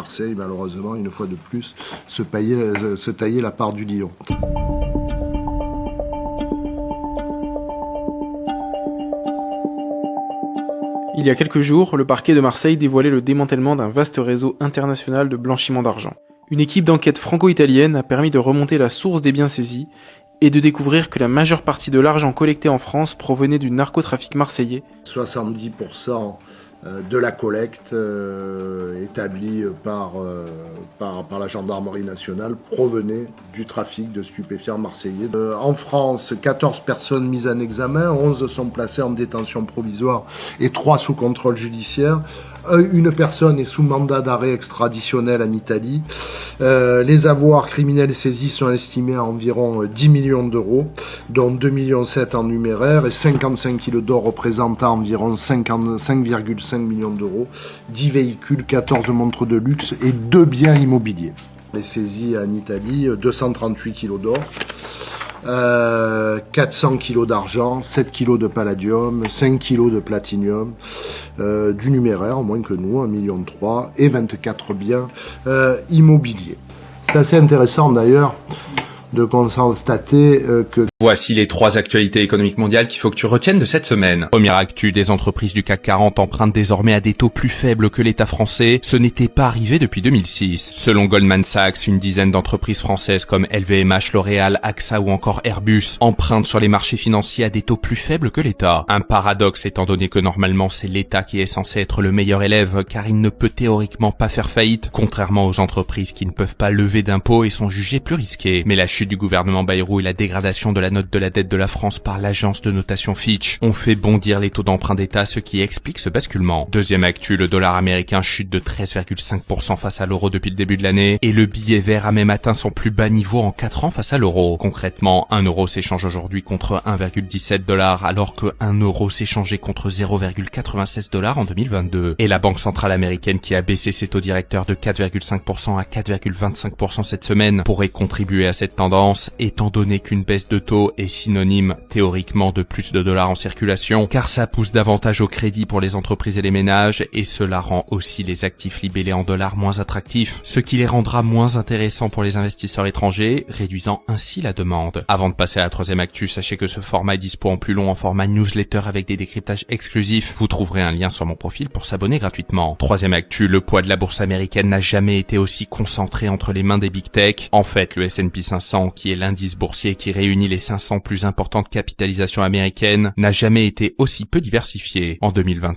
Marseille, malheureusement, une fois de plus, se tailler la part du lion. Il y a quelques jours, le parquet de Marseille dévoilait le démantèlement d'un vaste réseau international de blanchiment d'argent. Une équipe d'enquête franco-italienne a permis de remonter la source des biens saisis et de découvrir que la majeure partie de l'argent collecté en France provenait du narcotrafic marseillais. 70% de la collecte établie par la gendarmerie nationale provenait du trafic de stupéfiants marseillais. En France, 14 personnes mises en examen, 11 sont placées en détention provisoire et 3 sous contrôle judiciaire. Une personne est sous mandat d'arrêt extraditionnel en Italie. Les avoirs criminels saisis sont estimés à environ 10 millions d'euros, dont 2,7 millions en numéraire et 55 kilos d'or représentant environ 5,5 millions d'euros, 10 véhicules, 14 montres de luxe et 2 biens immobiliers. Les saisies en Italie, 238 kilos d'or. 400 kilos d'argent, 7 kilos de palladium, 5 kilos de platinium, du numéraire, moins que nous, 1,3 million, et 24 biens immobiliers. C'est assez intéressant d'ailleurs de constater que... Voici les 3 actualités économiques mondiales qu'il faut que tu retiennes de cette semaine. Première actu, des entreprises du CAC 40 empruntent désormais à des taux plus faibles que l'État français. Ce n'était pas arrivé depuis 2006. Selon Goldman Sachs, une dizaine d'entreprises françaises comme LVMH, L'Oréal, AXA ou encore Airbus empruntent sur les marchés financiers à des taux plus faibles que l'État. Un paradoxe étant donné que normalement c'est l'État qui est censé être le meilleur élève car il ne peut théoriquement pas faire faillite, contrairement aux entreprises qui ne peuvent pas lever d'impôts et sont jugées plus risquées. Mais la chute du gouvernement Bayrou et la dégradation de la note de la dette de la France par l'agence de notation Fitch ont fait bondir les taux d'emprunt d'État, ce qui explique ce basculement. Deuxième actu, le dollar américain chute de 13,5% face à l'euro depuis le début de l'année et le billet vert a même atteint son plus bas niveau en 4 ans face à l'euro. Concrètement, 1 euro s'échange aujourd'hui contre 1,17 $ alors que 1 euro s'échangeait contre 0,96 $ en 2022. Et la Banque centrale américaine qui a baissé ses taux directeurs de 4,5% à 4,25% cette semaine pourrait contribuer à cette tendance, étant donné qu'une baisse de taux est synonyme théoriquement de plus de dollars en circulation, car ça pousse davantage au crédit pour les entreprises et les ménages, et cela rend aussi les actifs libellés en dollars moins attractifs, ce qui les rendra moins intéressants pour les investisseurs étrangers, réduisant ainsi la demande. Avant de passer à la troisième actu, sachez que ce format est dispo en plus long en format newsletter avec des décryptages exclusifs. Vous trouverez un lien sur mon profil pour s'abonner gratuitement. Troisième actu, le poids de la bourse américaine n'a jamais été aussi concentré entre les mains des big tech. En fait, le S&P 500, qui est l'indice boursier qui réunit les 500 plus importantes capitalisations américaines, n'a jamais été aussi peu diversifié. En 2025,